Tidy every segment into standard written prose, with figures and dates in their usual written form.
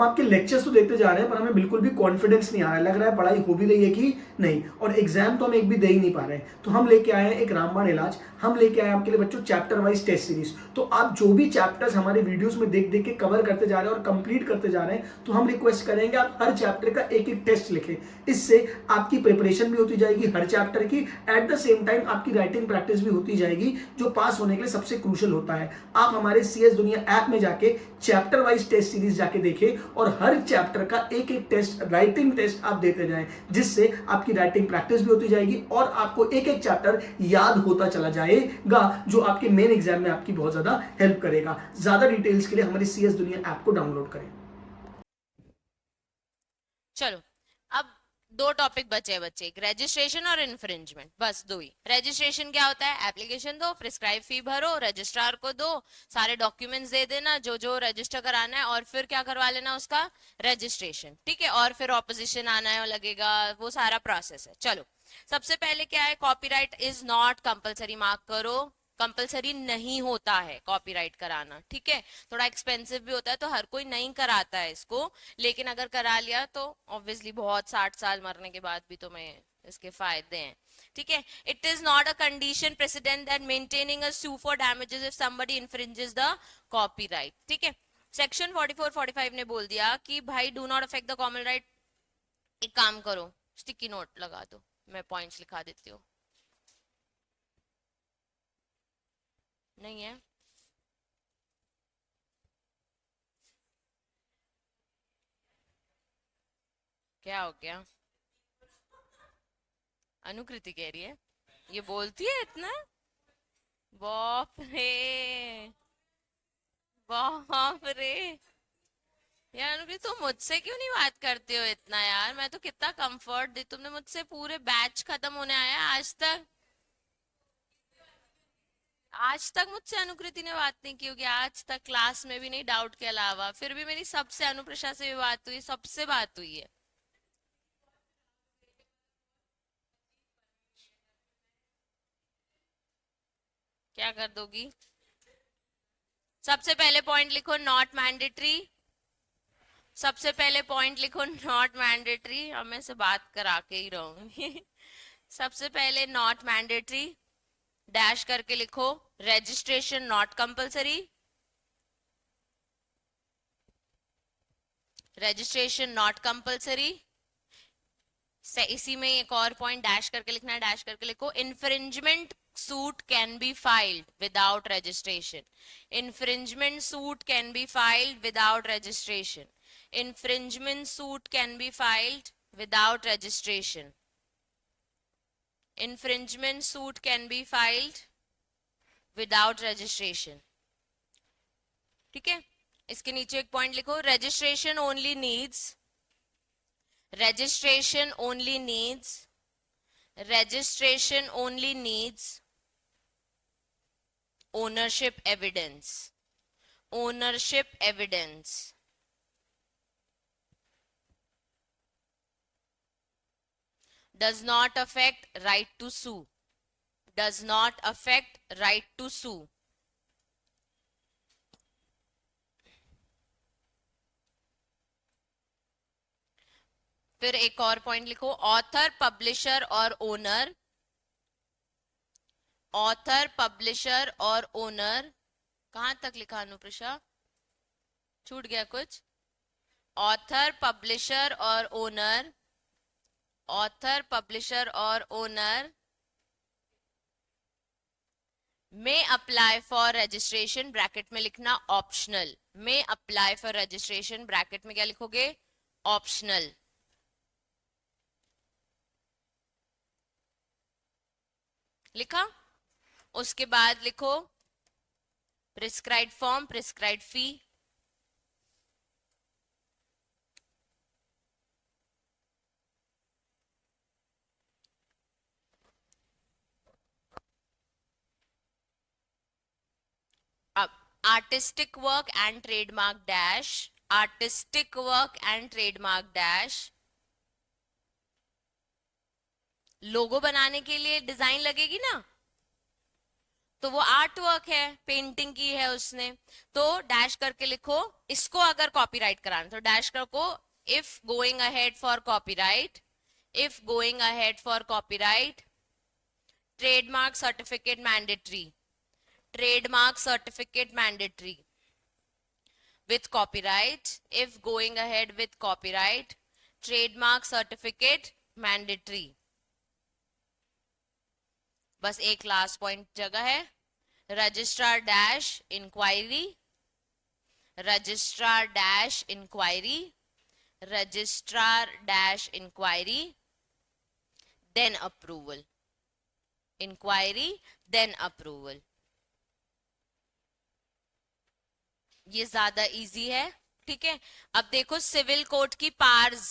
आपके लेक्चर्स तो देखते जा रहे हैं पर हमें बिल्कुल भी कॉन्फिडेंस नहीं आ रहा है, लग रहा है पढ़ाई हो भी रही है कि नहीं, और एग्जाम तो हम एक भी दे ही नहीं पा रहे हैं। तो हम लेके आए हैं एक रामबाण इलाज, हम लेके आए हैं आपके लिए बच्चों चैप्टर वाइज टेस्ट सीरीज। तो आप जो भी चैप्टर्स हमारे वीडियोस में देख देख के कवर करते जा रहे हैं और कंप्लीट करते जा रहे हैं, तो हम रिक्वेस्ट करेंगे आप हर चैप्टर का एक एक टेस्ट लिखें। इससे आपकी प्रिपरेशन भी होती जाएगी हर चैप्टर की, एट द सेम टाइम आपकी राइटिंग प्रैक्टिस भी होती जाएगी, जो पास होने के लिए सबसे क्रूशियल होता है। आप हमारे CS दुनिया ऐप में जाके चैप्टर वाइज टेस्ट सीरीज जाके देखें और हर चैप्टर का एक एक टेस्ट, राइटिंग टेस्ट आप देते जाएं, जिससे आपकी राइटिंग प्रैक्टिस भी होती जाएगी और आपको एक एक चैप्टर याद होता चला जाएगा, जो आपके मेन एग्जाम में आपकी बहुत ज्यादा हेल्प करेगा। ज्यादा डिटेल्स के लिए हमारी CS दुनिया ऐप को डाउनलोड करें। चलो, अब दो टॉपिक बचे हैं बच्चे, एक रजिस्ट्रेशन और इन्फ्रिंजमेंट, बस दो ही। रजिस्ट्रेशन क्या होता है? एप्लीकेशन दो, प्रिस्क्राइब फी भरो, रजिस्ट्रार को दो, सारे डॉक्यूमेंट्स दे देना जो जो रजिस्टर कराना है, और फिर क्या करवा लेना उसका रजिस्ट्रेशन, ठीक है। और फिर ऑपोजिशन आना है लगेगा, वो सारा प्रोसेस है। चलो, सबसे पहले क्या है, copyright is not compulsory, mark करो, कंपलसरी नहीं होता है कॉपीराइट कराना, ठीक है। थोड़ा एक्सपेंसिव भी होता है तो हर कोई नहीं कराता है इसको, लेकिन अगर करा लिया तो ऑब्वियसली बहुत 60 साल मरने के बाद भी तुम्हें इसके फायदे हैं, ठीक है। It is not a condition precedent that maintaining a sue for damages if somebody infringes the copyright, ठीक है। सेक्शन 44 45 ने बोल दिया कि भाई do not affect the common right. एक काम करो, स्टिकी नोट लगा दो, मैं पॉइंट्स लिखा देती हूँ। नहीं है? क्या हो गया? अनुकृति कह रही है, ये बोलती है इतना? बाप रे, बाप रे। यार अनुकृति, तुम मुझसे क्यों नहीं बात करते हो इतना यार? मैं तो कितना कंफर्ट दी, तुमने मुझसे पूरे बैच खत्म होने आया आज तक, आज तक मुझसे अनुकृति ने बात नहीं की होगी, आज तक क्लास में भी नहीं, डाउट के अलावा। फिर भी मेरी सबसे, अनुप्रिशा से भी बात हुई, सबसे बात हुई है। क्या कर दोगी? सबसे पहले पॉइंट लिखो नॉट मैंडेटरी, सबसे पहले पॉइंट लिखो नॉट मैंडेटरी, अब मैं से बात करा के ही रहूंगी। सबसे पहले नॉट मैंडेटरी, डैश करके लिखो registration not compulsory, registration not compulsory. इसी में एक और पॉइंट डैश करके लिखना है, डैश करके लिखो infringement suit can be filed without registration, infringement suit can be filed without registration, infringement suit can be filed without registration, infringement suit can be filed without registration, ठीक है। इसके नीचे एक पॉइंट लिखो registration only needs, registration only needs, registration only needs ownership evidence, ownership evidence, does not affect right to sue, does not affect right to sue, फिर एक और point लिखो ऑथर पब्लिशर और ओनर, ऑथर पब्लिशर और owner, कहां तक लिखा अनुप्रिशा, छूट गया कुछ? ऑथर पब्लिशर और ओनर, ऑथर पब्लिशर और ओनर में अप्लाई फॉर रजिस्ट्रेशन, ब्रैकेट में लिखना ऑप्शनल, में अप्लाई फॉर रजिस्ट्रेशन, ब्रैकेट में क्या लिखोगे? ऑप्शनल। लिखा? उसके बाद लिखो प्रिस्क्राइब फॉर्म, प्रिस्क्राइब फी, अब artistic work and trademark dash, artistic work and trademark dash, logo बनाने के लिए डिजाइन लगेगी ना, तो वो आर्ट वर्क है, पेंटिंग की है उसने, तो डैश करके लिखो। इसको अगर कॉपीराइट कराना तो डैश करो, if going ahead for copyright, if going ahead for copyright, trademark certificate mandatory, trademark certificate mandatory with copyright, if going ahead with copyright, trademark certificate mandatory। बस एक लास्ट पॉइंट जगह है, registrar dash inquiry, registrar dash inquiry, registrar dash inquiry, then approval, inquiry then approval. ये ज्यादा easy है, ठीक है। अब देखो सिविल कोड की पार्स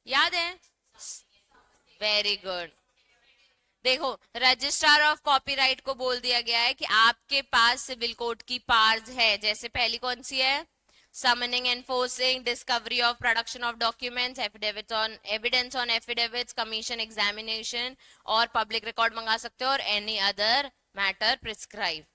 याद है, वेरी गुड। देखो रजिस्ट्रार ऑफ कॉपीराइट को बोल दिया गया है कि आपके पास सिविल कोड की पार्स है, जैसे पहली कौन सी है, summoning, enforcing, discovery of production of documents, affidavits on evidence on affidavits, commission, examination और पब्लिक रिकॉर्ड मंगा सकते हो, और any other matter prescribe.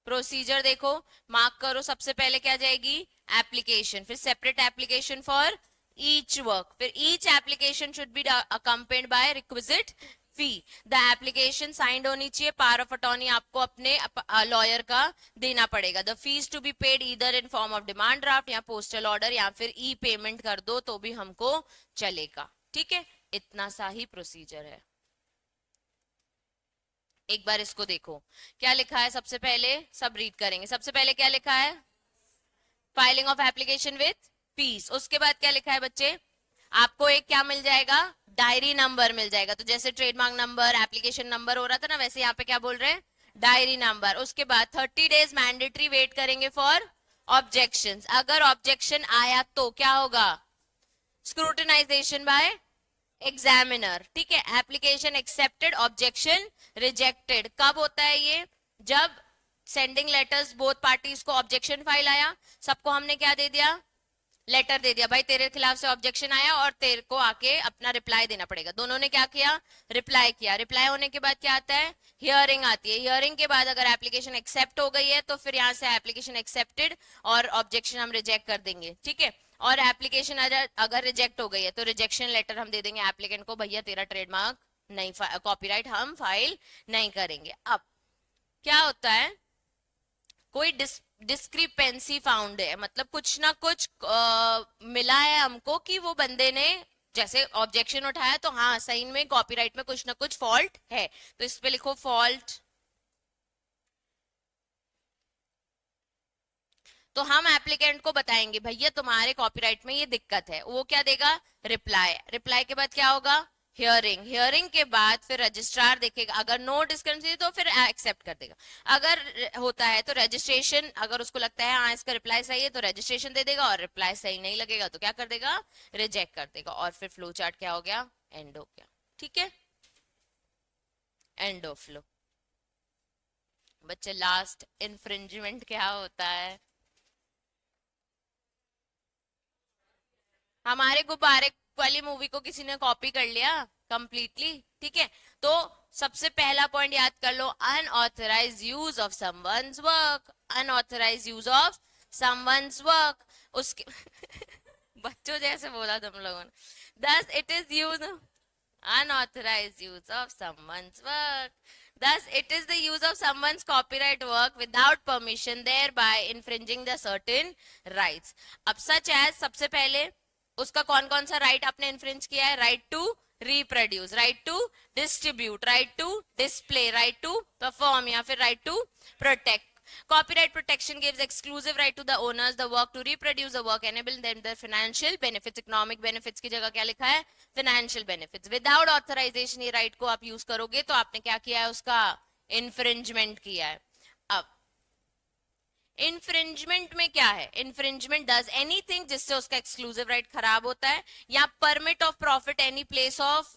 Procedure देखो, मार्क करो, सबसे पहले क्या जाएगी, एप्लीकेशन, फिर separate application for each work, फिर each application should be accompanied by requisite fee. The application signed होनी चाहिए, पावर ऑफ अटॉर्नी आपको अपने लॉयर का देना पड़ेगा। The fees to be paid either in form of demand draft या postal order, या फिर ई पेमेंट कर दो तो भी हमको चलेगा, ठीक है। इतना सा ही प्रोसीजर है। एक बार इसको देखो क्या लिखा है, सबसे पहले सब रीड करेंगे। सबसे पहले क्या लिखा है, filing of application with fees. उसके बाद क्या लिखा है बच्चे, आपको एक क्या मिल जाएगा, डायरी नंबर मिल जाएगा। तो जैसे ट्रेडमार्क नंबर, एप्लीकेशन नंबर हो रहा था ना, वैसे यहाँ पे क्या बोल रहे हैं, डायरी नंबर। उसके बाद 30 डेज मैंडेटरी वेट करेंगे फॉर ऑब्जेक्शंस। अगर ऑब्जेक्शन आया तो क्या होगा, स्क्रूटिनाइजेशन बाय एग्जामिनर, ठीक है। Application accepted, objection rejected. कब होता है ये, जब सेंडिंग लेटर्स बोथ पार्टीज को ऑब्जेक्शन फाइल आया, सबको हमने क्या दे दिया, लेटर दे दिया, भाई तेरे खिलाफ से ऑब्जेक्शन आया और तेरे को आके अपना रिप्लाई देना पड़ेगा। दोनों ने क्या किया, रिप्लाई किया। रिप्लाई होने के बाद क्या आता है, हियरिंग आती है। हियरिंग के बाद अगर एप्लीकेशन एक्सेप्ट हो गई है तो फिर यहाँ से एप्लीकेशन एक्सेप्टेड और ऑब्जेक्शन हम रिजेक्ट कर देंगे, ठीक है। और एप्लीकेशन अगर रिजेक्ट हो गई है तो रिजेक्शन लेटर हम दे देंगे एप्लीकेंट को, भैया तेरा ट्रेडमार्क नहीं, कॉपीराइट हम फाइल नहीं करेंगे। अब क्या होता है, कोई डिस्क्रिपेंसी फाउंड है, मतलब कुछ ना कुछ मिला है हमको कि वो बंदे ने जैसे ऑब्जेक्शन उठाया तो हाँ सही में कॉपीराइट में कुछ ना कुछ फॉल्ट है, तो इस पे लिखो फॉल्ट। तो हम एप्लीकेंट को बताएंगे भैया तुम्हारे कॉपीराइट में ये दिक्कत है, वो क्या देगा, रिप्लाई। रिप्लाई के बाद क्या होगा, हियरिंग। हियरिंग के बाद फिर रजिस्ट्रार देखेगा, अगर नो डिस्क्रिपेंसी तो फिर एक्सेप्ट कर देगा। अगर होता है तो रजिस्ट्रेशन, अगर उसको लगता है हाँ इसका रिप्लाई सही है तो रजिस्ट्रेशन दे देगा, और रिप्लाई सही नहीं लगेगा तो क्या कर देगा, रिजेक्ट कर देगा। और फिर फ्लो चार्ट क्या हो गया, एंड हो गया, ठीक है, एंड ऑफ फ्लो। बच्चे लास्ट इन्फ्रिंजमेंट क्या होता है, हमारे गुब्बारे वाली मूवी को किसी ने कॉपी कर लिया कंप्लीटली, ठीक है। तो सबसे पहला पॉइंट याद कर लो, unauthorised use of someone's work, unauthorised use of someone's work. उसके बच्चों जैसे बोला तुम लोगों ने, thus it is use unauthorized use of someone's work, thus it is the use of someone's copyright work without permission, thereby infringing the certain rights। अब such as सबसे पहले उसका कौन कौन सा राइट आपने इन्फ्रिंज किया है, right to reproduce, right to distribute, right to display, right to perform, या फिर right to protect. Copyright protection gives exclusive right to the owners the work to reproduce the work, enabling them their financial benefits, economic benefits की जगह क्या लिखा है, financial benefits। Without authorization ये right को आप use करोगे तो आपने क्या किया है, उसका infringement किया है। अब इन्फ्रिंजमेंट में क्या है, इन्फ्रिंजमेंट डज एनीथिंग जिससे उसका एक्सक्लूसिव राइट खराब होता है, या permit of profit any place of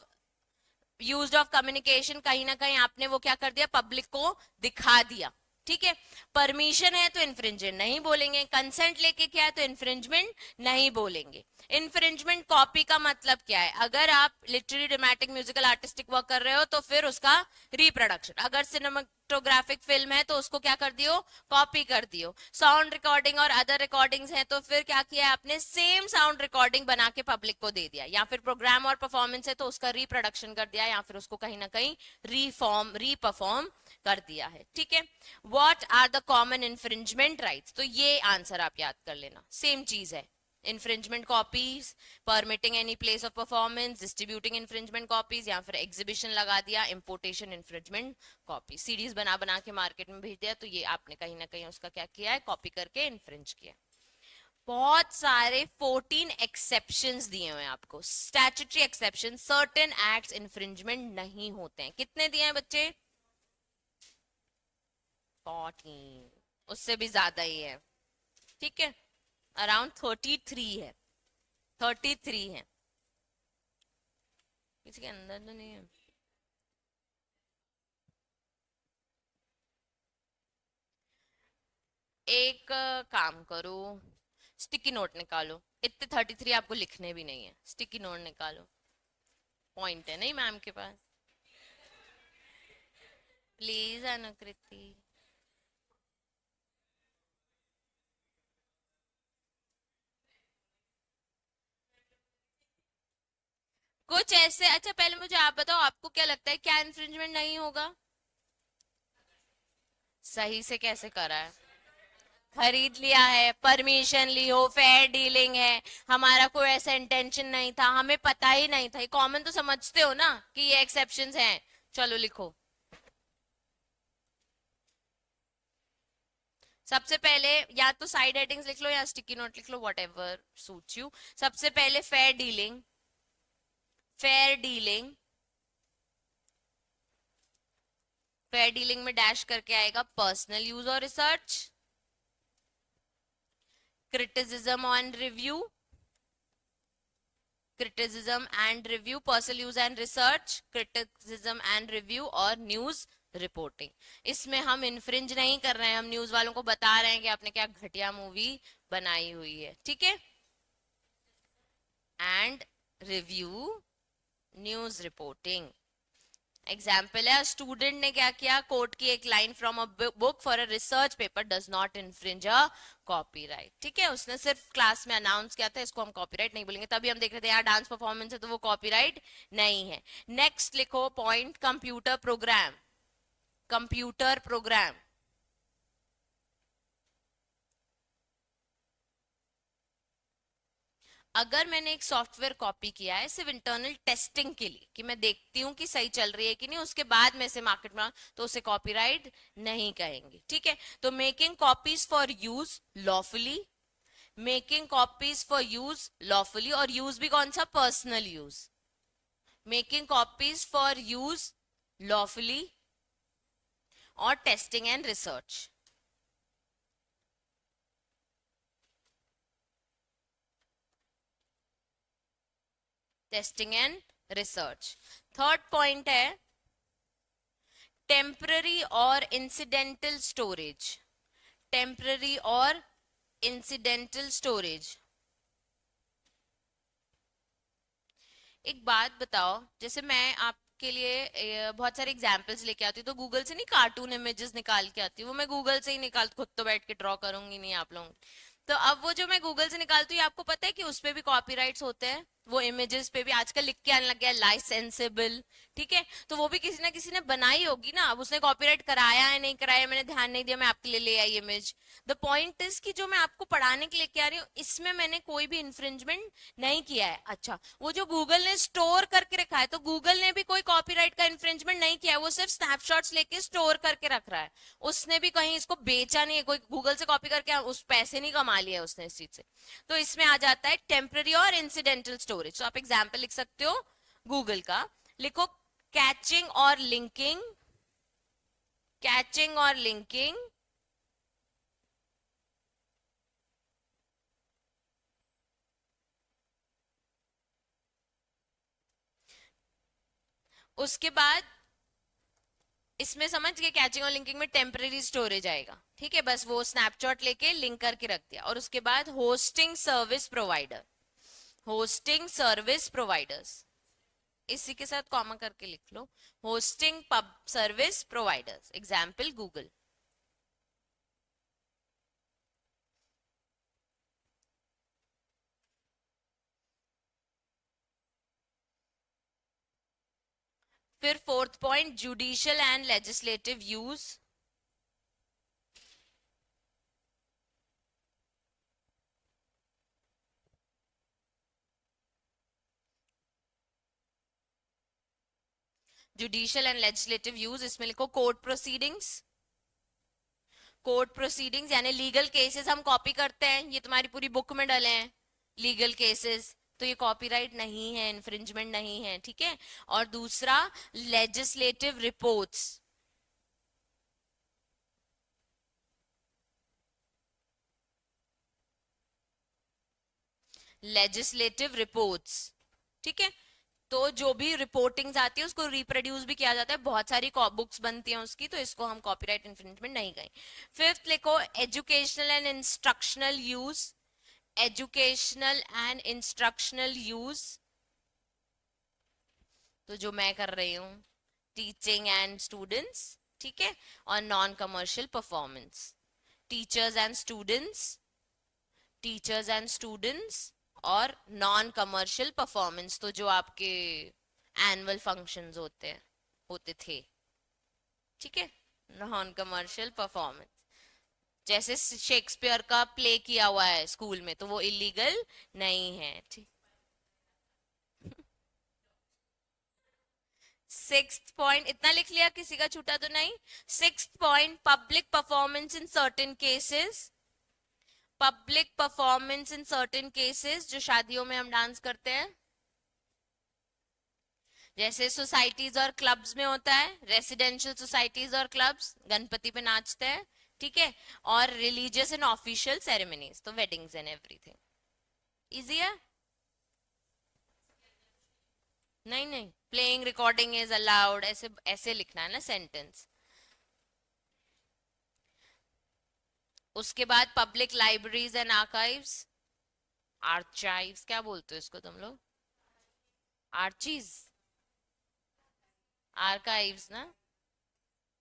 use of communication, कहीं ना कहीं आपने वो क्या कर दिया, पब्लिक को दिखा दिया, ठीक है, परमिशन है तो इन्फ्रिंजमेंट नहीं बोलेंगे, कंसेंट लेके क्या है तो इन्फ्रिंजमेंट नहीं बोलेंगे। इन्फ्रिंजमेंट कॉपी का मतलब क्या है? अगर आप literary, dramatic, musical, artistic work कर रहे हो तो फिर उसका रिप्रोडक्शन। अगर सिनेमाटोग्राफिक फिल्म है तो उसको क्या कर दियो? कॉपी कर दियो। साउंड रिकॉर्डिंग और अदर रिकॉर्डिंग्स हैं तो फिर क्या किया है आपने? सेम साउंड रिकॉर्डिंग बना के पब्लिक को दे दिया। या फिर प्रोग्राम और परफॉर्मेंस है तो उसका रिप्रोडक्शन कर दिया, या फिर उसको कहीं ना कहीं रीपरफॉर्म कर दिया है। ठीक है, what are the common infringement rights? तो ये आंसर आप याद कर लेना, सेम चीज है। Infringement copies, permitting any place of performance, distributing infringement copies, या फिर एग्जीबिशन लगा दिया, इंपोर्टेशन इन्फ्रिंजमेंट कॉपी, सीडीज बना बना के मार्केट में भेज दिया, तो ये आपने कहीं ना कहीं उसका क्या किया है? कॉपी करके इन्फ्रिंज किया। बहुत सारे 14 एक्सेप्शंस दिए हुए हैं आपको, statutory exception, certain acts infringement नहीं होते हैं। कितने दिए हैं बच्चे? 14, उससे भी ज्यादा ही है। ठीक है, अराउंड 33 है, 33 है। किसी के अंदर तो नहीं है? एक काम करो, स्टिकी नोट निकालो। इतने 33 आपको लिखने भी नहीं है, स्टिकी नोट निकालो। पॉइंट है नहीं मैम के पास? प्लीज अनुकृति। कुछ ऐसे, अच्छा पहले मुझे आप बताओ, आपको क्या लगता है क्या इन्फ्रिंजमेंट नहीं होगा? सही से कैसे करा है? खरीद लिया है, परमिशन ली हो, फेयर डीलिंग है, हमारा कोई ऐसा इंटेंशन नहीं था, हमें पता ही नहीं था, ये कॉमन तो समझते हो ना कि ये एक्सेप्शंस हैं। चलो लिखो। सबसे पहले या तो साइड हेडिंग्स लिख लो या स्टिकी नोट लिख लो, वॉट एवर सूट्स यू। सबसे पहले fair dealing, fair dealing, fair dealing में डैश करके आएगा पर्सनल यूज और research, criticism on review, criticism and review, personal use and research, criticism and review और न्यूज रिपोर्टिंग। इसमें हम इन्फ्रिंज नहीं कर रहे हैं, हम न्यूज वालों को बता रहे हैं कि आपने क्या घटिया मूवी बनाई हुई है। ठीक है, and review, news reporting. Example है, स्टूडेंट ने क्या किया? कोट की एक line from a book for a research paper does not infringe a copyright. ठीक है, उसने सिर्फ क्लास में अनाउंस किया था, इसको हम कॉपीराइट नहीं बोलेंगे। तभी हम देख रहे थे यार डांस परफॉर्मेंस है तो वो कॉपीराइट नहीं है। नेक्स्ट लिखो point, computer program, computer program. अगर मैंने एक सॉफ्टवेयर कॉपी किया है सिर्फ इंटरनल टेस्टिंग के लिए कि मैं देखती हूँ कि सही चल रही है कि नहीं, उसके बाद में से मार्केट में, तो उसे कॉपीराइट नहीं कहेंगे। ठीक है, तो making copies for use lawfully, making copies for use lawfully, और यूज भी कौन सा? Personal use. Making copies for use lawfully और testing and research. Testing and research. Third point है टेम्पररी और इंसिडेंटल स्टोरेज, टेम्पररी और इंसिडेंटल स्टोरेज। एक बात बताओ, जैसे मैं आपके लिए बहुत सारे एग्जांपल्स लेके आती हूँ, तो गूगल से नहीं कार्टून इमेजेस निकाल के आती हूँ, वो मैं गूगल से ही निकाल, खुद तो बैठ के ड्रॉ करूंगी नहीं आप लोग। तो अब वो जो मैं गूगल से निकालती हूँ, आपको पता है कि उसपे भी कॉपीराइट्स होते हैं? वो इमेजेस पे भी आजकल लिख के आने लग गया लाइसेंसेबल। ठीक है, तो वो भी किसी ना किसी ने बनाई होगी ना, अब उसने कॉपीराइट कराया है नहीं कराया, मैंने ध्यान नहीं दिया, मैं आपके लिए ले आई इमेज। द पॉइंट इज कि जो मैं आपको पढ़ाने के लिए लेके आ रही हूँ, इसमें मैंने कोई भी इन्फ्रिंजमेंट नहीं किया है। अच्छा, वो जो गूगल ने स्टोर करके रखा है, तो गूगल ने भी कोई कॉपीराइट का इन्फ्रिंजमेंट नहीं किया है, वो सिर्फ स्नैपशॉट्स लेके स्टोर करके रख रहा है। उसने भी कहीं इसको बेचा नहीं है, कोई गूगल से कॉपी करके उस पैसे नहीं कमा लिया है उसने इस चीज से। तो इसमें आ जाता है टेम्पररी और इंसिडेंटल स्टोरेज। तो आप एग्जाम्पल लिख सकते हो गूगल का, लिखो कैचिंग और लिंकिंग, कैचिंग और लिंकिंग, उसके बाद इसमें समझ के कैचिंग और लिंकिंग में टेम्पररी स्टोरेज आएगा, ठीक है, बस वो स्नैपशॉट लेके लिंक करके रख दिया। और उसके बाद hosting service provider, hosting service providers, इसी के साथ कॉमा करके लिख लो, hosting pub service providers, example Google. फिर fourth point, judicial and legislative use. Judicial and legislative use, इसमें लिखो कोर्ट प्रोसीडिंग्स। कोर्ट प्रोसीडिंग्स यानी लीगल केसेस हम कॉपी करते हैं, ये तुम्हारी पूरी बुक में डले हैं लीगल केसेस, तो ये कॉपीराइट नहीं है, इन्फ्रिंजमेंट नहीं है, ठीक है। और दूसरा लेजिस्लेटिव रिपोर्ट्स, लेजिस्लेटिव रिपोर्ट्स, ठीक है। तो जो भी रिपोर्टिंग्स आती है उसको रिप्रोड्यूस भी किया जाता है, बहुत सारी बुक्स बनती हैं उसकी, तो इसको हम कॉपीराइट इन्फ्रिंजमेंट नहीं कहें। फिफ्थ लिखो educational and instructional use, educational and instructional use, तो जो मैं कर रही हूँ टीचिंग एंड स्टूडेंट्स, ठीक है। और non commercial performance, teachers and students, teachers and students, और नॉन कमर्शियल परफॉर्मेंस, तो जो आपके एनुअल फंक्शंस होते हैं, होते थे, ठीक है, नॉन कमर्शियल परफॉर्मेंस। जैसे शेक्सपियर का प्ले किया हुआ है स्कूल में तो वो इलीगल नहीं है, ठीक। सिक्स्थ पॉइंट इतना लिख लिया, किसी का छूटा तो नहीं। Sixth point, public performance in certain cases, public performance in certain cases, जो शादियों में हम डांस करते हैं, जैसे सोसाइटीज और क्लब्स में होता है, रेसिडेंशियल सोसाइटीज और क्लब्स गणपति पे नाचते हैं, ठीक है। और रिलीजियस एंड ऑफिशियल सेरेमनीज, तो वेडिंग्स एंड एवरीथिंग। इजी है? नहीं नहीं, प्लेइंग रिकॉर्डिंग इज अलाउड, ऐसे ऐसे लिखना है ना सेंटेंस। उसके बाद पब्लिक लाइब्रेरीज एंड आर्काइव्स, आर्चाइव्स क्या बोलते हो इसको तुम लोग? आर्चीज, आर्काइव्स ना,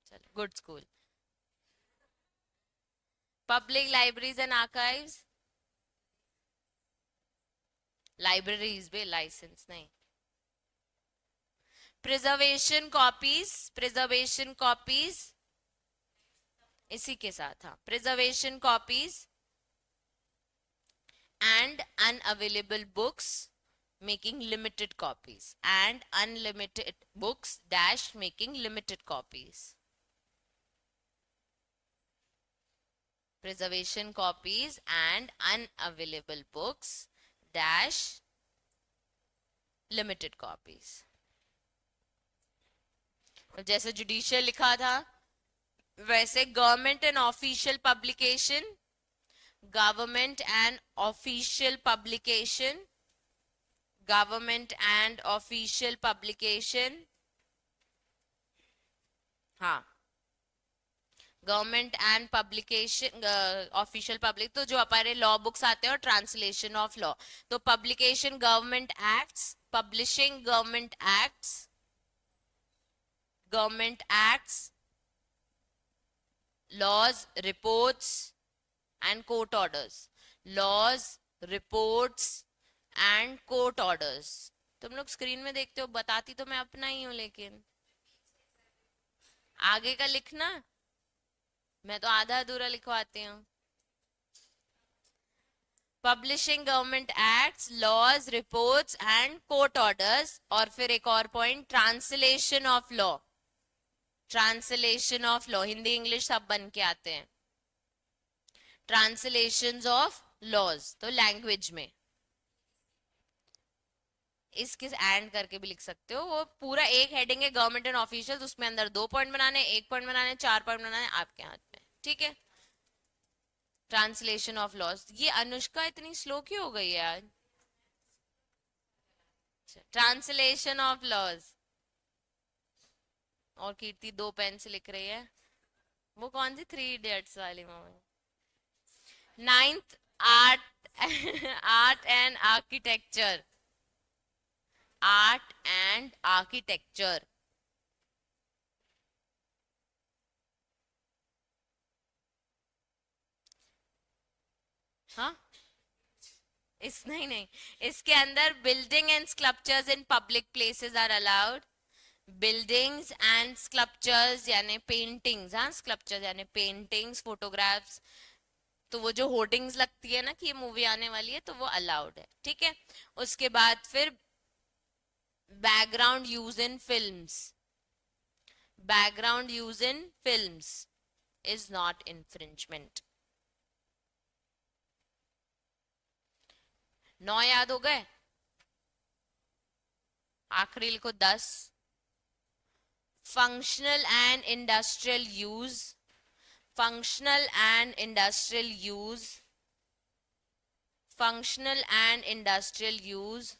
चलो good school. Public libraries and archives, libraries बे, लाइसेंस नहीं। प्रिजर्वेशन कॉपीज, प्रिजर्वेशन कॉपीज, इसी के साथ, हाँ, preservation copies and unavailable books making limited copies, and unlimited books dash making limited copies, preservation copies and unavailable books dash limited copies। जैसे judicial लिखा था वैसे government and official publication, government and official publication, government and official publication, हाँ, government and publication, official public, तो जो हमारे law books आते हैं और ट्रांसलेशन ऑफ लॉ, तो publication government acts, publishing government acts, government acts, laws, reports and court orders, laws, reports and court orders. तुम लोग स्क्रीन में देखते हो, बताती तो मैं अपना ही हूं, लेकिन आगे का लिखना, मैं तो आधा अधूरा लिखवाती हूँ। Publishing government acts, laws, reports and court orders, और फिर एक और point, translation of law, translation of law, Hindi English सब बन के आते हैं, ट्रांसलेशन ऑफ लॉज, तो लैंग्वेज में, इसके एंड करके भी लिख सकते हो। वो पूरा एक हेडिंग है गवर्नमेंट एंड ऑफिशियल, उसमें अंदर 2 पॉइंट बनाने, 1 पॉइंट बनाने, 4 पॉइंट बनाने, आपके हाथ में, ठीक है। ट्रांसलेशन ऑफ लॉज, ये अनुष्का इतनी स्लो क्यों हो गई है आज? ट्रांसलेशन ऑफ लॉज, और कीर्ति 2 पेन से लिख रही है। वो कौन सी 3 इडियट्स वाली movie? 9th, art art and architecture, art and architecture. हाँ, इस नहीं नहीं, इसके अंदर building and sculptures in public places are allowed. Buildings and sculptures यानी पेंटिंग्स, हाँ स्कल्पचर्स यानी पेंटिंग्स, फोटोग्राफ्स, तो वो जो होर्डिंग्स लगती है ना कि ये मूवी आने वाली है, तो वो अलाउड है, ठीक है। उसके बाद फिर background use in films, background use in films is not infringement. 9 याद हो गए? आखिरी लिखो 10। Functional and industrial use, functional and industrial use, functional and industrial use,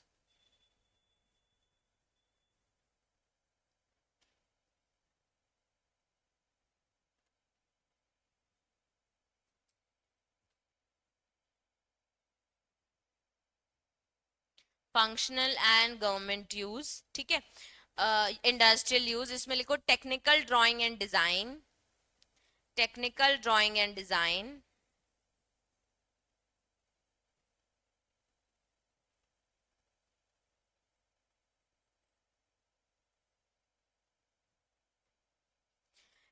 functional and government use, ठीक है। इंडस्ट्रियल यूज इसमें लिखो technical drawing and design, technical drawing and design,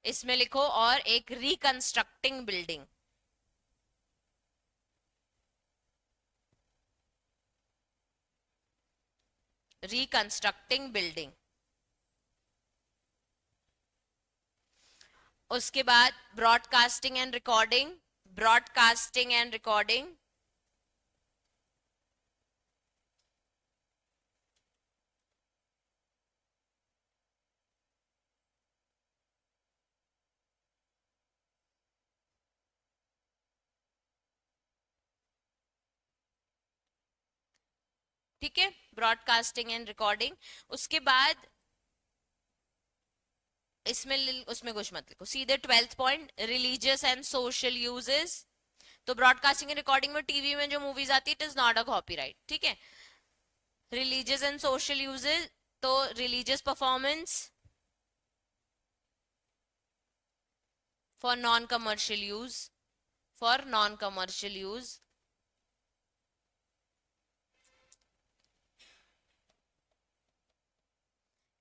इसमें लिखो और एक रिकंस्ट्रक्टिंग बिल्डिंग, रिकंस्ट्रक्टिंग बिल्डिंग। उसके बाद broadcasting and recording, broadcasting and recording, ठीक है, ब्रॉडकास्टिंग एंड रिकॉर्डिंग। उसके बाद इसमें उसमें कुछ मत लिखो, सीधे 12th point religious and social uses. तो ब्रॉडकास्टिंग एंड रिकॉर्डिंग में टीवी में जो मूवीज आती है it is not a copyright, ठीक है। रिलीजियस एंड सोशल यूजेस, तो religious performance for non commercial use, for non commercial use.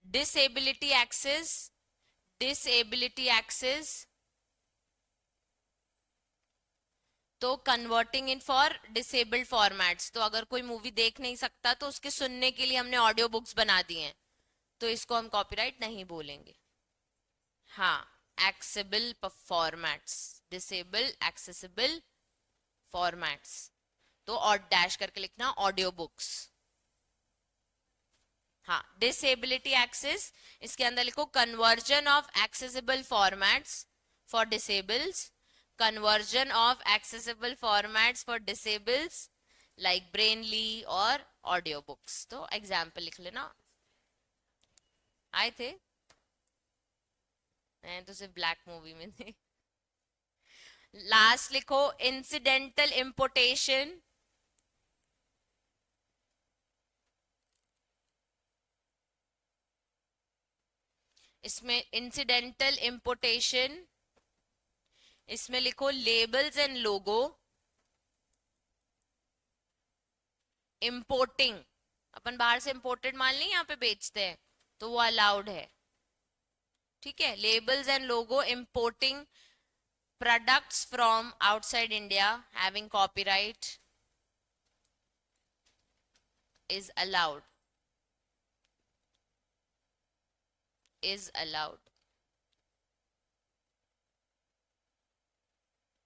Disability access, disability access, तो converting in for disabled formats, तो अगर कोई मूवी देख नहीं सकता तो उसके सुनने के लिए हमने ऑडियो बुक्स बना दी हैं, तो इसको हम कॉपीराइट नहीं बोलेंगे। हाँ, accessible formats, disable accessible formats, तो और डैश करके लिखना ऑडियो बुक्स। हाँ, डिसेबिलिटी एक्सेस, इसके अंदर लिखो conversion of accessible formats for disables, conversion of accessible formats for disables like brainly और audio books। तो एग्जाम्पल लिख लेना, आए थे, मैं तो सिर्फ ब्लैक मूवी में थे। लास्ट लिखो इंसिडेंटल इंपोर्टेशन, इसमें इंसिडेंटल इंपोर्टेशन, इसमें लिखो लेबल्स एंड लोगो, इंपोर्टिंग, अपन बाहर से इंपोर्टेड माल नहीं यहाँ पे बेचते हैं, तो वो अलाउड है, ठीक है। Labels and logo importing products from outside India having copyright is allowed, is allowed.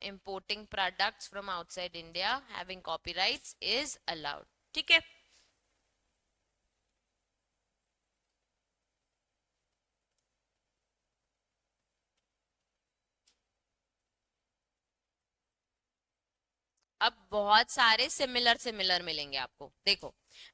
Importing products from outside India having copyrights is allowed, ठीक है। अब बहुत सारे सिमिलर सिमिलर मिलेंगे आपको, देखो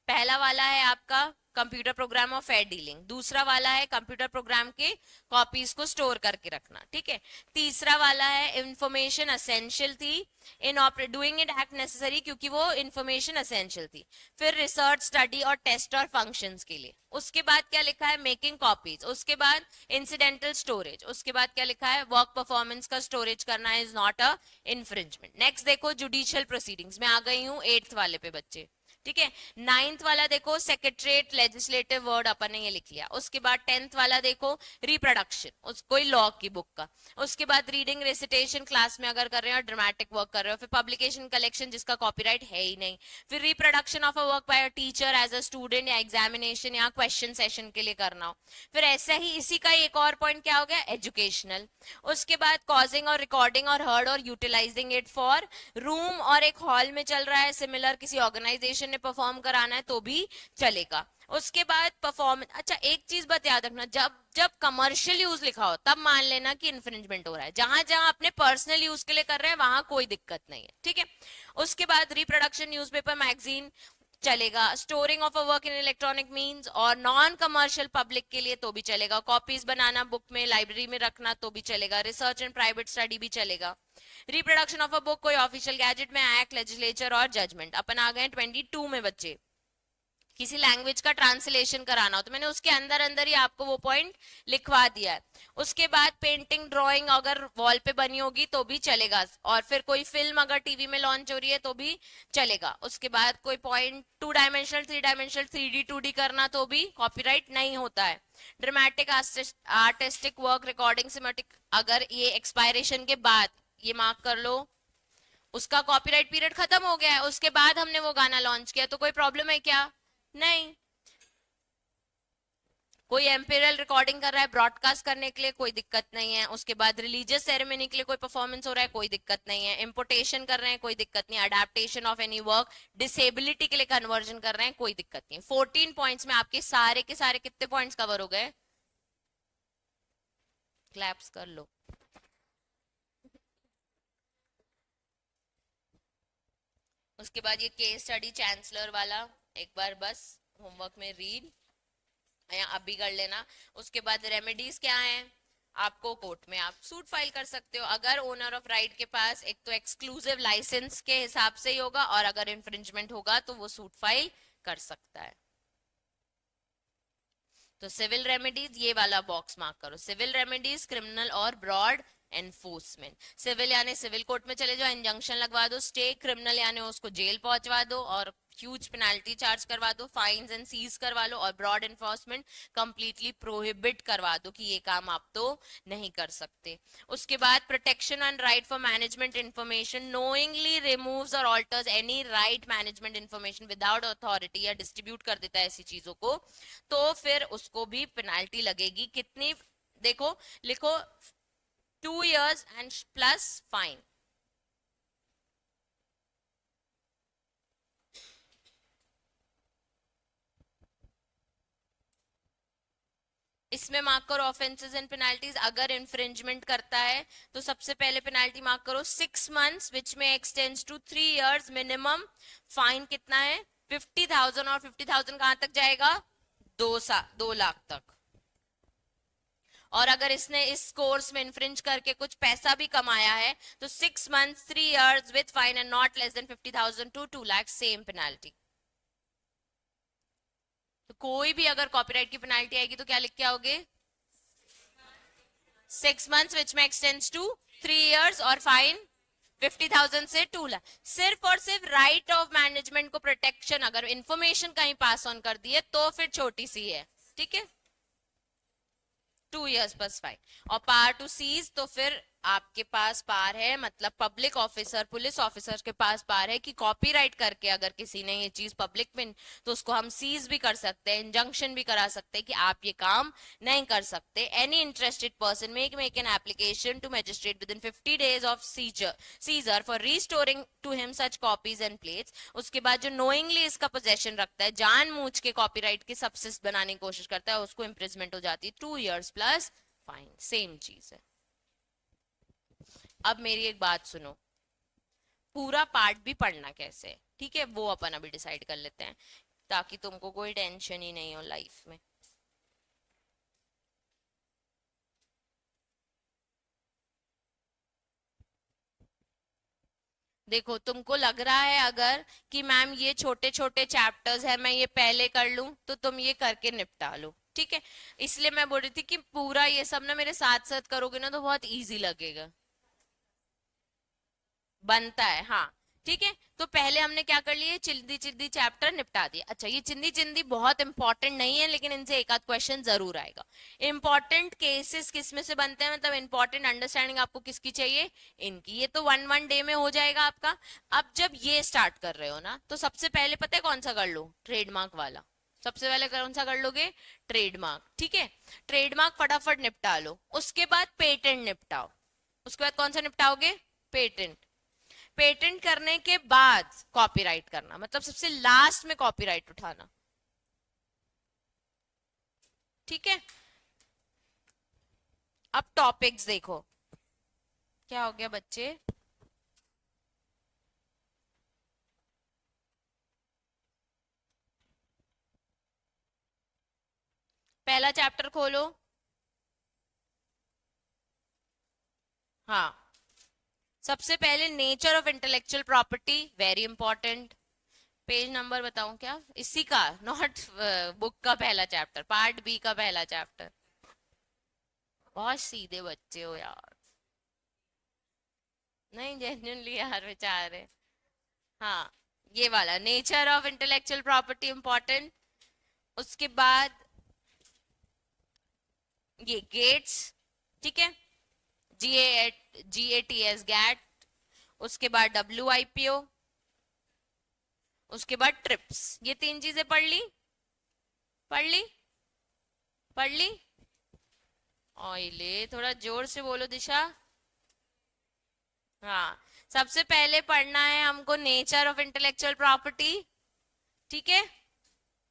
पहला वाला है आपका computer program of fair dealing, दूसरा वाला है कंप्यूटर प्रोग्राम के कॉपीज को स्टोर करके रखना, ठीक है। तीसरा वाला है इंफॉर्मेशन असेंशियल थी in doing it act necessary, क्योंकि वो इंफॉर्मेशन असेंशियल थी। फिर रिसर्च, स्टडी और टेस्ट और फंक्शंस के लिए। उसके बाद क्या लिखा है, मेकिंग कॉपीज। उसके बाद इंसिडेंटल स्टोरेज। उसके बाद क्या लिखा है, वर्क परफॉर्मेंस का स्टोरेज करना is not a infringement. Next देखो जुडिशियल प्रोसीडिंग्स में आ गई हूँ 8th वाले पे बच्चे, ठीक है। 9th वाला देखो सेक्रेटरीट लेजिस्लेटिव वर्ड अपन ने ये लिख लिया। उसके बाद 10th वाला देखो रिप्रोडक्शन, उस कोई लॉ की बुक का। उसके बाद रीडिंग रेसिटेशन क्लास में अगर कर रहे हो और ड्रामेटिक वर्क कर रहे हो। फिर पब्लिकेशन कलेक्शन जिसका कॉपीराइट है ही नहीं। फिर reproduction of a work by a teacher as a student या एग्जामिनेशन या क्वेश्चन सेशन के लिए करना हो। फिर ऐसा ही इसी का एक और पॉइंट क्या हो गया, एजुकेशनल। उसके बाद कॉजिंग और रिकॉर्डिंग और हर्ड और यूटिलाइजिंग इट फॉर रूम और एक हॉल में चल रहा है सिमिलर, किसी ऑर्गेनाइजेशन ने परफॉर्म कराना है तो भी चलेगा। उसके बाद परफॉर्मेंस। अच्छा एक चीज बात याद रखना, जब जब कमर्शियल यूज लिखा हो तब मान लेना कि इन्फ्रिंजमेंट हो रहा है। जहां जहां अपने पर्सनल यूज के लिए कर रहे हैं वहां कोई दिक्कत नहीं है, ठीक है। उसके बाद रिप्रोडक्शन न्यूज़पेपर मैगजीन चलेगा। Storing of a work in electronic means और नॉन कमर्शियल पब्लिक के लिए तो भी चलेगा। कॉपीज बनाना बुक में लाइब्रेरी में रखना तो भी चलेगा। रिसर्च एंड प्राइवेट स्टडी भी चलेगा। रिप्रोडक्शन ऑफ अ बुक कोई ऑफिशियल गैजेट में, एक्ट, लेजिस्लेचर और जजमेंट। अपन आ गए 22 में बच्चे। किसी लैंग्वेज का ट्रांसलेशन कराना हो तो मैंने उसके अंदर अंदर ही आपको वो पॉइंट लिखवा दिया है। उसके बाद पेंटिंग ड्राइंग अगर वॉल पे बनी होगी तो भी चलेगा। और फिर कोई फिल्म अगर टीवी में लॉन्च हो रही है तो भी चलेगा। उसके बाद कोई point 2 dimensional 3 dimensional 3D 2D करना तो भी कॉपीराइट नहीं होता है। Dramatic artistic work recording semantic, अगर ये एक्सपायरेशन के बाद, ये मार्क कर लो, उसका कॉपीराइट पीरियड खत्म हो गया है, उसके बाद हमने वो गाना लॉन्च किया तो कोई प्रॉब्लम है क्या, नहीं। कोई एम्पेरियल रिकॉर्डिंग कर रहा है ब्रॉडकास्ट करने के लिए, कोई दिक्कत नहीं है। उसके बाद रिलीजियस सेरेमनी के लिए कोई परफॉर्मेंस हो रहा है, कोई दिक्कत नहीं है। इंपोर्टेशन कर रहे हैं, कोई दिक्कत नहीं। Adaptation of any work, disability के लिए कन्वर्जन कर रहे हैं, कोई दिक्कत नहीं। 14 पॉइंट्स में आपके सारे के सारे कितने पॉइंट्स कवर हो गए, क्लैप्स कर लो। उसके बाद ये केस स्टडी चांसलर वाला एक बार बस होमवर्क में रीड या अभी कर लेना। उसके बाद रेमेडीज क्या है, आपको कोर्ट में आप सूट फाइल कर सकते हो अगर ओनर ऑफ राइट के पास एक तो एक्सक्लूसिव लाइसेंस के हिसाब से ही होगा, और अगर इंफ्रिंजमेंट होगा तो वो सूट फाइल कर सकता है। तो सिविल रेमेडीज ये वाला बॉक्स मार्क करो, सिविल रेमेडीज, क्रिमिनल और ब्रॉड एनफोर्समेंट। सिविल यानी सिविल कोर्ट में चले जाओ, इंजंक्शन लगवा दो। स्टे, क्रिमिनल यानी उसको जेल पहुंचवा दो और ह्यूज पेनाल्टी चार्ज करवा दो, फाइन्स एंड सीज करवा लो। और ब्रॉड एनफोर्समेंट कंप्लीटली प्रोहिबिट करवा दो कि ये काम आप तो नहीं कर सकते। उसके बाद protection and right for management information, knowingly removes और alters any right management information without authority या डिस्ट्रीब्यूट कर देता है ऐसी चीजों को, तो फिर उसको भी पेनाल्टी लगेगी। कितनी, देखो लिखो 2 years and plus fine। इसमें मार्क करो ऑफेंसेस एंड पेनाल्टीज। अगर इंफ्रिंजमेंट करता है तो सबसे पहले पेनाल्टी मार्क करो 6 months विच में extends to 3 years minimum. Fine कितना है 50,000, और 50,000 कहां तक जाएगा, 2 लाख तक। और अगर इसने इस कोर्स में इन्फ्रिंज करके कुछ पैसा भी कमाया है तो 6 months 3 years with fine and not less than 50,000 to 2 lakh, same penalty. तो कोई भी अगर कॉपीराइट की पेनाल्टी आएगी तो क्या लिख के आओगे, 6 months विच में एक्सटेंड्स टू 3 years और फाइन 50,000 से 2 लाख। सिर्फ और सिर्फ राइट ऑफ मैनेजमेंट को प्रोटेक्शन, अगर इंफॉर्मेशन कहीं पास ऑन कर दी है तो फिर छोटी सी है, ठीक है, 2 years plus फाइन। और पावर टू सीज तो फिर आपके पास पार है, मतलब पब्लिक ऑफिसर, पुलिस ऑफिसर के पास पार है कि कॉपीराइट करके अगर किसी ने ये चीज पब्लिक में, तो उसको हम सीज भी कर सकते हैं, इंजंक्शन भी करा सकते हैं कि आप ये काम नहीं कर सकते। Any interested person make an application to magistrate within 50 days of seizure for restoring to him such copies and plates. उसके बाद जो नोइंगली इसका पोजेशन रखता है, जानबूझ के कॉपीराइट की सबसिस्ट बनाने की कोशिश करता है, उसको इम्प्रिजमेंट हो जाती है 2 years प्लस फाइन, सेम चीज है। अब मेरी एक बात सुनो, पूरा पार्ट भी पढ़ना कैसे है, ठीक है, वो अपन अभी डिसाइड कर लेते हैं। ताकि तुमको कोई टेंशन ही नहीं हो लाइफ में। देखो तुमको लग रहा है अगर कि मैम ये छोटे छोटे चैप्टर्स है, मैं ये पहले कर लूं, तो तुम ये करके निपटा लो, ठीक है। इसलिए मैं बोल रही थी कि पूरा ये सब ना मेरे साथ साथ करोगे ना तो बहुत इजी लगेगा, बनता है, हाँ। ठीक है, तो पहले हमने क्या कर लिया, चिंदी चिंदी चैप्टर निपटा दिया। अच्छा, ये चिंदी चिंदी बहुत इंपॉर्टेंट नहीं है, लेकिन इनसे एक आध क्वेश्चन जरूर आएगा। इंपॉर्टेंट केसेस किस में से बनते हैं, मतलब इंपॉर्टेंट अंडरस्टैंडिंग आपको किसकी चाहिए, इनकी। ये तो वन वन डे में हो जाएगा आपका। अब जब ये स्टार्ट कर रहे हो ना, तो सबसे पहले पता है कौन सा कर लो, ट्रेडमार्क वाला। सबसे पहले कौन सा कर लोगे, ट्रेडमार्क, ठीक है। ट्रेडमार्क फटाफट निपटा लो, उसके बाद पेटेंट निपटाओ। उसके बाद कौन सा निपटाओगे, पेटेंट। पेटेंट करने के बाद कॉपीराइट करना, मतलब सबसे लास्ट में कॉपीराइट उठाना, ठीक है। अब टॉपिक्स देखो, क्या हो गया बच्चे, पहला चैप्टर खोलो। हाँ, सबसे पहले nature of intellectual property, very important. Page number बताऊं क्या इसी का, नॉट बुक का पहला चैप्टर, पार्ट बी का पहला चैप्टर। बहुत सीधे बच्चे हो यार, नहीं जेन्युइनली यार बेचारे। हाँ, ये वाला nature of intellectual property important. उसके बाद ये गेट्स, ठीक है, GATS गैट। उसके बाद WIPO, उसके बाद ट्रिप्स। ये तीन चीजें पढ़ ली, पढ़ ली, पढ़ ली। ऑयले थोड़ा जोर से बोलो दिशा। हाँ, सबसे पहले पढ़ना है हमको नेचर ऑफ इंटेलेक्चुअल प्रॉपर्टी, ठीक है।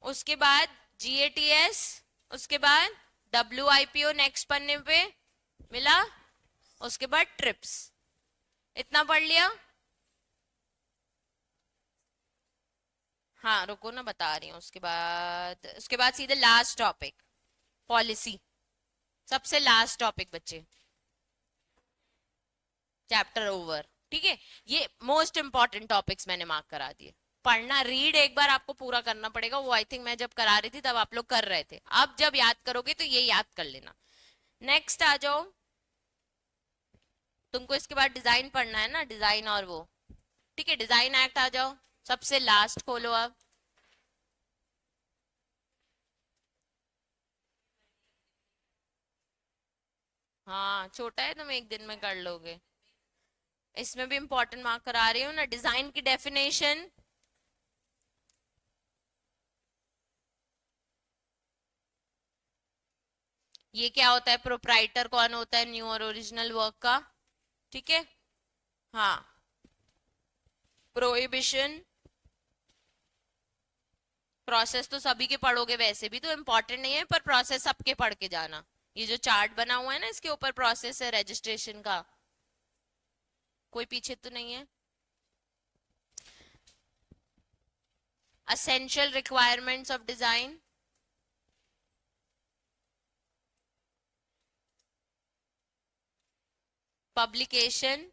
उसके बाद GATS, उसके बाद WIPO नेक्स्ट पन्ने पे मिला, उसके बाद ट्रिप्स। इतना पढ़ लिया। हाँ रुको ना, बता रही हूँ। उसके बाद सीधे लास्ट टॉपिक, पॉलिसी। सबसे लास्ट टॉपिक बच्चे, चैप्टर ओवर, ठीक है। ये मोस्ट इंपॉर्टेंट टॉपिक्स मैंने मार्क करा दिए। पढ़ना, रीड एक बार आपको पूरा करना पड़ेगा, वो आई थिंक मैं जब करा रही थी तब आप लोग कर रहे थे। अब जब याद करोगे तो ये याद कर लेना। नेक्स्ट आ जाओ, तुमको इसके बाद डिजाइन पढ़ना है ना, डिजाइन और वो, ठीक है। डिजाइन एक्ट आ जाओ, सबसे लास्ट खोलो अब। हाँ छोटा है, तुम एक दिन में कर लोगे। इसमें भी इंपॉर्टेंट मार्क करा रही हूँ ना, डिजाइन की डेफिनेशन। ये क्या होता है, प्रोप्राइटर कौन होता है न्यू और ओरिजिनल वर्क का, ठीक है। हाँ, प्रोहिबिशन, प्रोसेस तो सभी के पढ़ोगे, वैसे भी तो इम्पोर्टेंट नहीं है, पर प्रोसेस सबके पढ़ के जाना। ये जो चार्ट बना हुआ है ना, इसके ऊपर प्रोसेस है रजिस्ट्रेशन का, कोई पीछे तो नहीं है। Essential requirements of design, publication,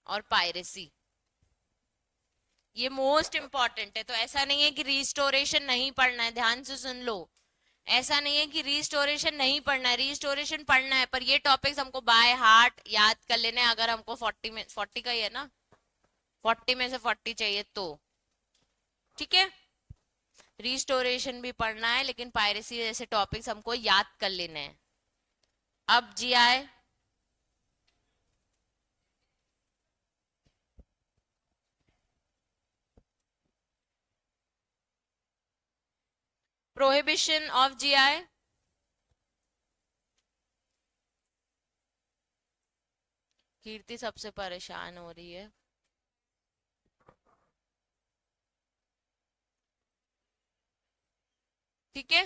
और पायरेसी। ये मोस्ट इंपॉर्टेंट है। तो ऐसा नहीं है कि रिस्टोरेशन नहीं पढ़ना है, ध्यान से सुन लो। ऐसा नहीं है कि रिस्टोरेशन नहीं पढ़ना है, रिस्टोरेशन पढ़ना है, पर ये टॉपिक्स हमको बाय हार्ट याद कर लेने हैं, अगर हमको 40 का ही है ना, 40 में से 40 चाहिए तो, ठीक है। रिस्टोरेशन भी पढ़ना है, लेकिन पायरेसी जैसे टॉपिक्स हमको याद कर लेने हैं। अब GI, प्रोहिबिशन ऑफ GI। कीर्ति सबसे परेशान हो रही है। ठीक है,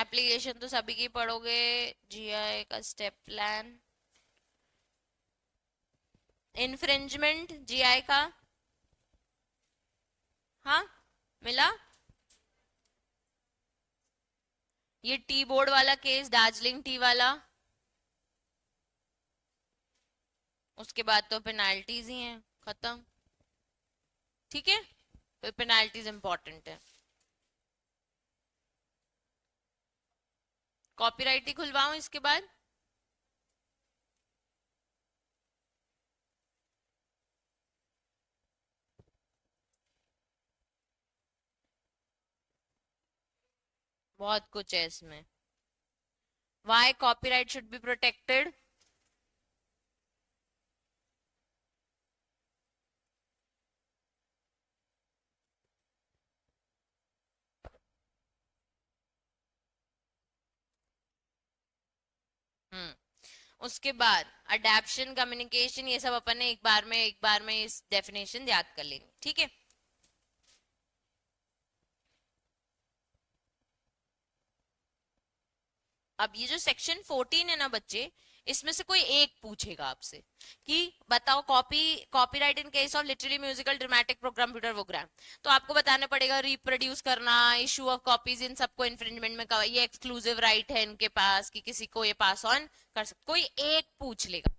एप्लीकेशन तो सभी की पढ़ोगे, जीआई का स्टेप प्लान, इन्फ्रिंजमेंट जीआई का, हाँ मिला। ये टी बोर्ड वाला केस, दार्जिलिंग टी वाला, उसके बाद तो पेनाल्टीज ही हैं, खत्म। ठीक है, तो पेनाल्टीज इंपॉर्टेंट है। कॉपीराइट ही खुलवाऊं इसके बाद? बहुत कुछ है इसमें। Why copyright should be protected? उसके बाद अडेप्शन, कम्युनिकेशन, ये सब अपन ने एक बार में इस डेफिनेशन याद कर लेनी, ठीक है। अब ये जो सेक्शन 14 है ना बच्चे, इसमें से कोई एक पूछेगा आपसे कि बताओ copyright in case of literally musical dramatic program computer program, तो आपको बताना पड़ेगा रिप्रोड्यूस करना, इशू ऑफ कॉपीज, इन सबको इन्फ्रिंजमेंट में ये एक्सक्लूसिव राइट है इनके पास कि किसी को ये पास ऑन कर सकते, कोई एक पूछ लेगा।